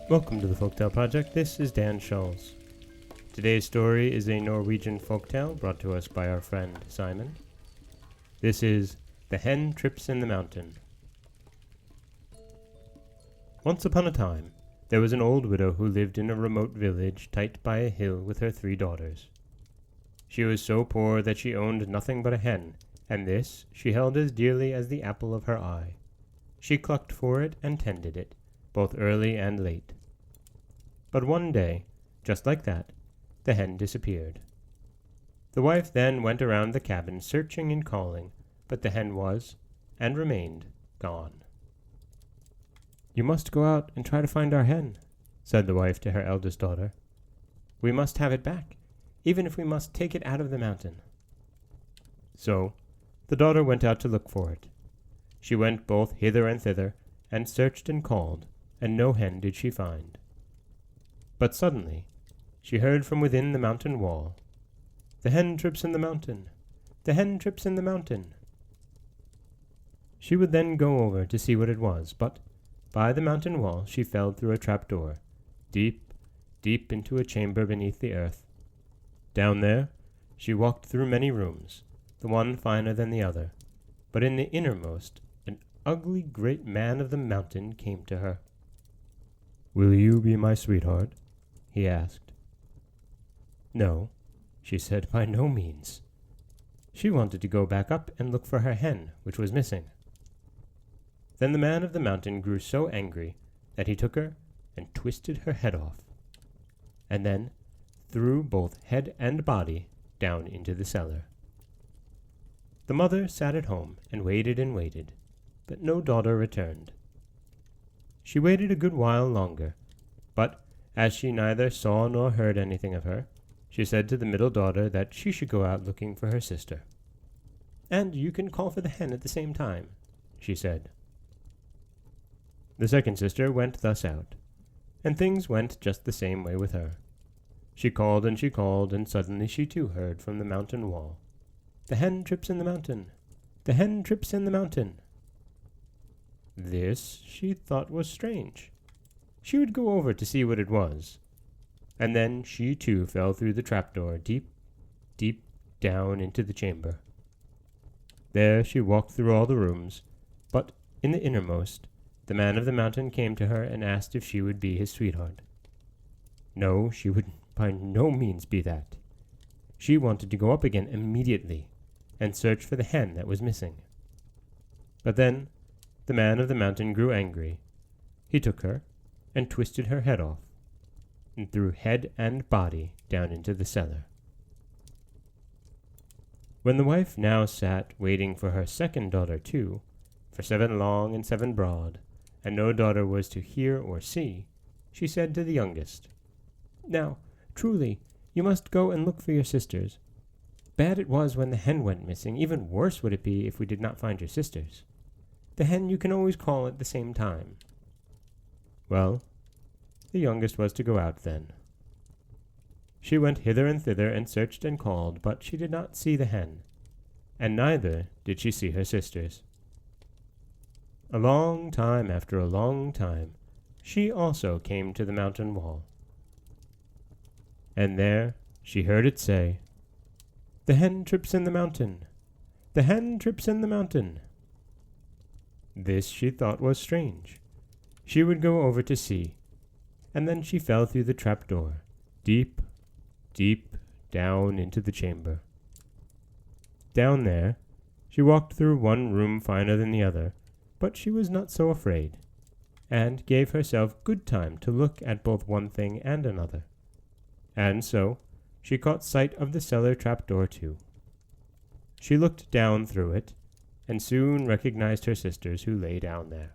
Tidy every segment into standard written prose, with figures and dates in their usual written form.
Welcome to the Folktale Project. This is Dan Schulz. Today's story is a Norwegian folktale brought to us by our friend Simon. This is The Hen Trips in the Mountain. Once upon a time, there was an old widow who lived in a remote village tight by a hill with her 3 daughters. She was so poor that she owned nothing but a hen, and this she held as dearly as the apple of her eye. She clucked for it and tended it, both early and late. But one day, just like that, the hen disappeared. The wife then went around the cabin searching and calling, but the hen was, and remained, gone. "You must go out and try to find our hen," said the wife to her eldest daughter. "We must have it back, even if we must take it out of the mountain." So the daughter went out to look for it. She went both hither and thither, and searched and called, and no hen did she find. But suddenly she heard from within the mountain wall, "The hen trips in the mountain! The hen trips in the mountain!" She would then go over to see what it was, but by the mountain wall she fell through a trapdoor, deep, deep into a chamber beneath the earth. Down there she walked through many rooms, the one finer than the other, but in the innermost an ugly great man of the mountain came to her. "Will you be my sweetheart?" he asked. "No," she said, "by no means." She wanted to go back up and look for her hen, which was missing. Then the man of the mountain grew so angry that he took her and twisted her head off, and then threw both head and body down into the cellar. The mother sat at home and waited, but no daughter returned. She waited a good while longer, but as she neither saw nor heard anything of her, she said to the middle daughter that she should go out looking for her sister. "And you can call for the hen at the same time," she said. The second sister went thus out, and things went just the same way with her. She called, and suddenly she too heard from the mountain wall, "The hen trips in the mountain! The hen trips in the mountain!" This she thought was strange. She would go over to see what it was, and then she too fell through the trapdoor deep, deep down into the chamber. There she walked through all the rooms, but in the innermost the man of the mountain came to her and asked if she would be his sweetheart. No, she would by no means be that. She wanted to go up again immediately and search for the hen that was missing. But then the man of the mountain grew angry. He took her and twisted her head off, and threw head and body down into the cellar. When the wife now sat waiting for her second daughter too, for 7 long and 7 broad, and no daughter was to hear or see, she said to the youngest, "Now, truly, you must go and look for your sisters. Bad it was when the hen went missing, even worse would it be if we did not find your sisters. The hen you can always call at the same time." Well, the youngest was to go out then. She went hither and thither and searched and called, but she did not see the hen, and neither did she see her sisters. A long time after a long time, she also came to the mountain wall. And there she heard it say, "The hen trips in the mountain! The hen trips in the mountain!" This she thought was strange. She would go over to see, and then she fell through the trapdoor, deep, deep down into the chamber. Down there she walked through one room finer than the other, but she was not so afraid, and gave herself good time to look at both one thing and another. And so she caught sight of the cellar trapdoor too. She looked down through it, and soon recognized her sisters who lay down there.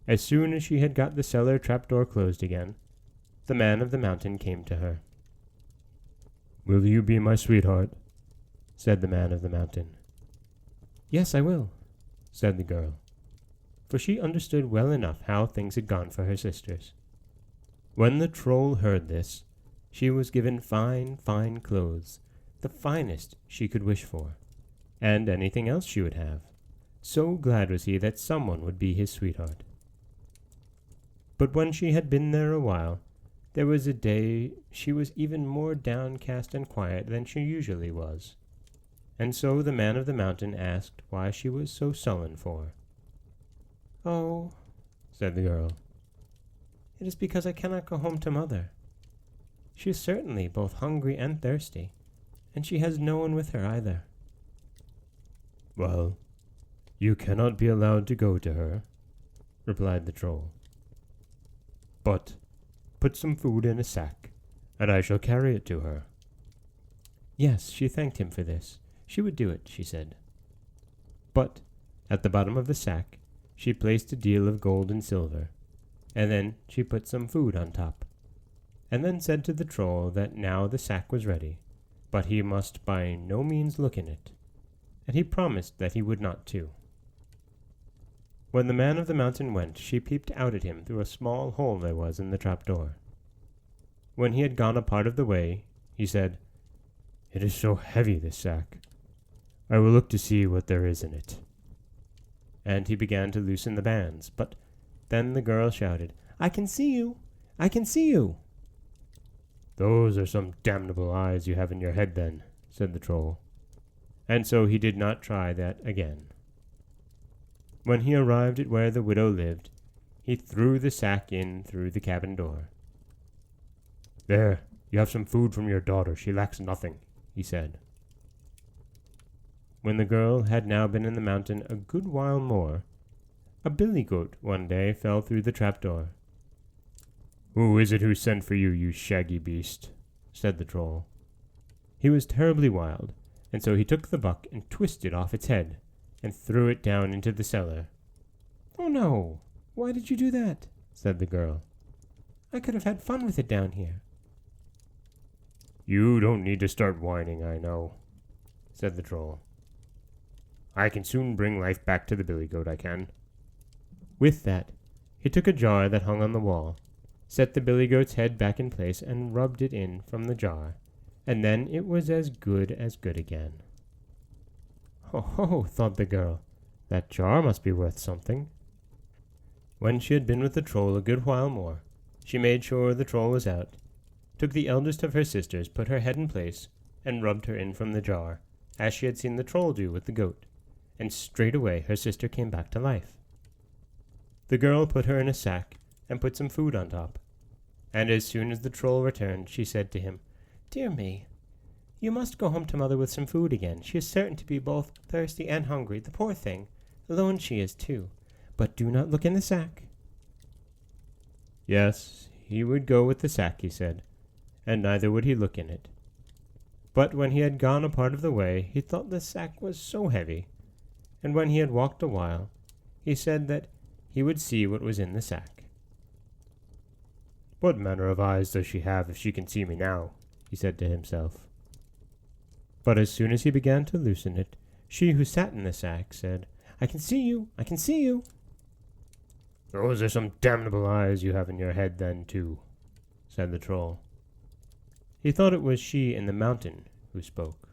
As soon as she had got the cellar trapdoor closed again, the man of the mountain came to her. "Will you be my sweetheart?" said the man of the mountain. "Yes, I will," said the girl, for she understood well enough how things had gone for her sisters. When the troll heard this, she was given fine, fine clothes, the finest she could wish for, and anything else she would have. So glad was he that someone would be his sweetheart. But when she had been there a while, there was a day she was even more downcast and quiet than she usually was. And so the man of the mountain asked why she was so sullen for. "Oh," said the girl, "it is because I cannot go home to mother. She is certainly both hungry and thirsty, and she has no one with her either." "Well, you cannot be allowed to go to her," replied the troll. "But put some food in a sack, and I shall carry it to her." Yes, she thanked him for this. She would do it, she said. But at the bottom of the sack she placed a deal of gold and silver, and then she put some food on top, and then said to the troll that now the sack was ready, but he must by no means look in it, and he promised that he would not too. When the man of the mountain went, she peeped out at him through a small hole there was in the trap-door. When he had gone a part of the way, he said, "It is so heavy, this sack. I will look to see what there is in it." And he began to loosen the bands, but then the girl shouted, "I can see you! I can see you!" "Those are some damnable eyes you have in your head, then," said the troll. And so he did not try that again. When he arrived at where the widow lived, he threw the sack in through the cabin door. "There, you have some food from your daughter. She lacks nothing," he said. When the girl had now been in the mountain a good while more, a billy goat one day fell through the trap-door. "Who is it who sent for you, you shaggy beast?" said the troll. He was terribly wild, and so he took the buck and twisted off its head, and threw it down into the cellar. "Oh no! Why did you do that?" said the girl. "I could have had fun with it down here." "You don't need to start whining, I know," said the troll. "I can soon bring life back to the billy goat, I can." With that, he took a jar that hung on the wall, set the billy goat's head back in place, and rubbed it in from the jar, and then it was as good again. "Ho, ho," thought the girl, "that jar must be worth something." When she had been with the troll a good while more, she made sure the troll was out, took the eldest of her sisters, put her head in place, and rubbed her in from the jar, as she had seen the troll do with the goat, and straightway her sister came back to life. The girl put her in a sack, and put some food on top, and as soon as the troll returned, she said to him, "Dear me, you must go home to mother with some food again. She is certain to be both thirsty and hungry, the poor thing. Alone she is too. But do not look in the sack." Yes, he would go with the sack, he said, and neither would he look in it. But when he had gone a part of the way, he thought the sack was so heavy, and when he had walked a while, he said that he would see what was in the sack. "What manner of eyes does she have if she can see me now?" he said to himself. But as soon as he began to loosen it, she who sat in the sack said, "I can see you! I can see you!" "Those are some damnable eyes you have in your head, then, too," said the troll. He thought it was she in the mountain who spoke.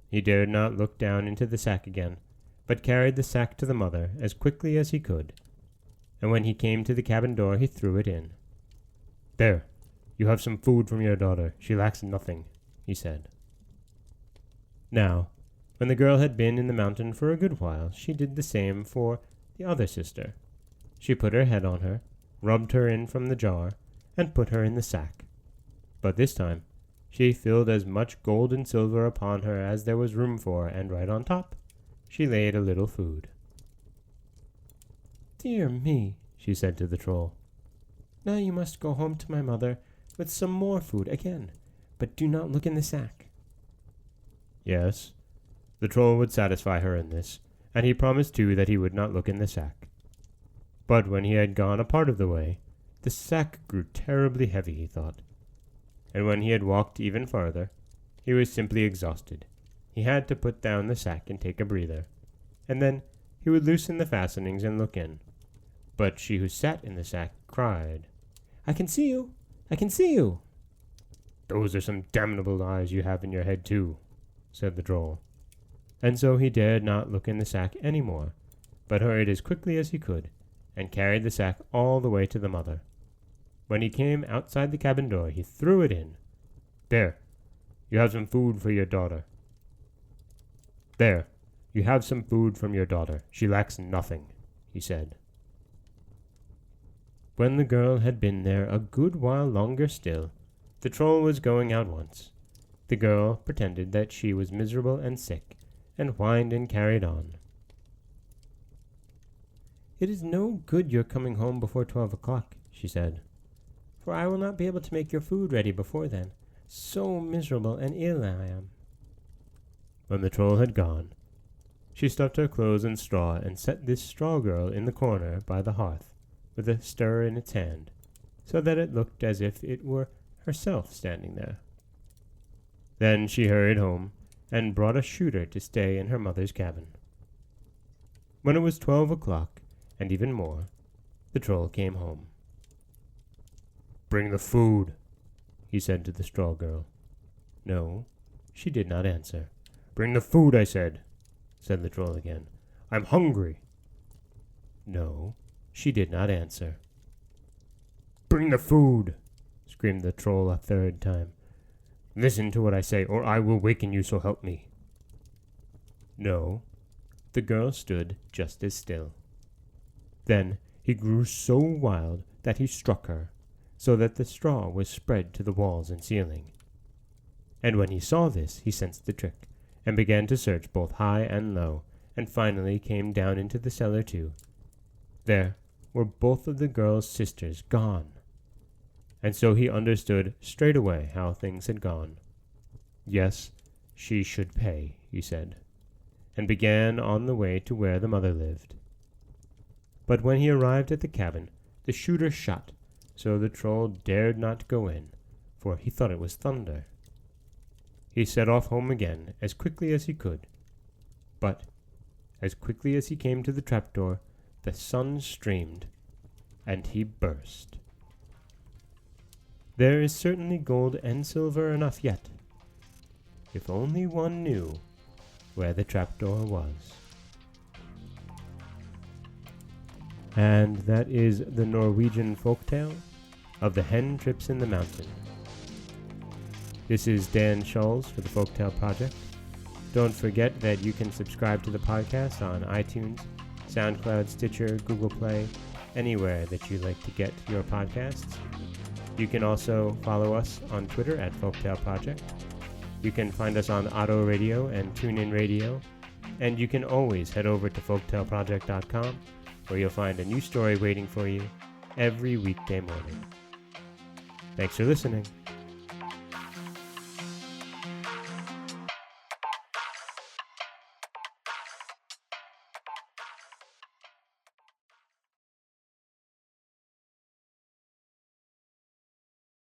He dared not look down into the sack again, but carried the sack to the mother as quickly as he could, and when he came to the cabin door he threw it in. "There, you have some food from your daughter. She lacks nothing," he said. Now, when the girl had been in the mountain for a good while, she did the same for the other sister. She put her head on her, rubbed her in from the jar, and put her in the sack. But this time she filled as much gold and silver upon her as there was room for, and right on top she laid a little food. "Dear me," she said to the troll, "now you must go home to my mother with some more food again, but do not look in the sack." Yes, the troll would satisfy her in this, and he promised too that he would not look in the sack. But when he had gone a part of the way, the sack grew terribly heavy, he thought, and when he had walked even farther, he was simply exhausted. He had to put down the sack and take a breather, and then he would loosen the fastenings and look in. But she who sat in the sack cried, "I can see you! I can see you!" "Those are some damnable lies you have in your head, too," said the Troll. And so he dared not look in the sack any more, but hurried as quickly as he could, and carried the sack all the way to the mother. When he came outside the cabin door, he threw it in. "There, you have some food for your daughter. There, you have some food from your daughter. She lacks nothing," he said. When the girl had been there a good while longer still, the Troll was going out once. The girl pretended that she was miserable and sick, and whined and carried on. "It is no good your coming home before 12 o'clock, she said, "for I will not be able to make your food ready before then. So miserable and ill I am." When the Troll had gone, she stuffed her clothes in straw and set this straw girl in the corner by the hearth, with a stirrer in its hand, so that it looked as if it were herself standing there. Then she hurried home, and brought a shooter to stay in her mother's cabin. When it was 12 o'clock, and even more, the Troll came home. "Bring the food," he said to the straw girl. No, she did not answer. "Bring the food, I said," said the Troll again. "I'm hungry." No, she did not answer. "Bring the food," screamed the Troll a third time. "Listen to what I say, or I will waken you, so help me." No, the girl stood just as still. Then he grew so wild that he struck her, so that the straw was spread to the walls and ceiling. And when he saw this, he sensed the trick, and began to search both high and low, and finally came down into the cellar too. There were both of the girl's sisters gone. And so he understood straight away how things had gone. Yes, she should pay, he said, and began on the way to where the mother lived. But when he arrived at the cabin, the shooter shot, so the Troll dared not go in, for he thought it was thunder. He set off home again as quickly as he could. But as quickly as he came to the trapdoor, the sun streamed, and he burst. There is certainly gold and silver enough yet, if only one knew where the trapdoor was. And that is the Norwegian folktale of the Hen Trips in the Mountain. This is Dan Schulz for the Folktale Project. Don't forget that you can subscribe to the podcast on iTunes, SoundCloud, Stitcher, Google Play, anywhere that you like to get your podcasts. You can also follow us on Twitter at Folktale Project. You can find us on Auto Radio and TuneIn Radio, and you can always head over to folktaleproject.com, where you'll find a new story waiting for you every weekday morning. Thanks for listening.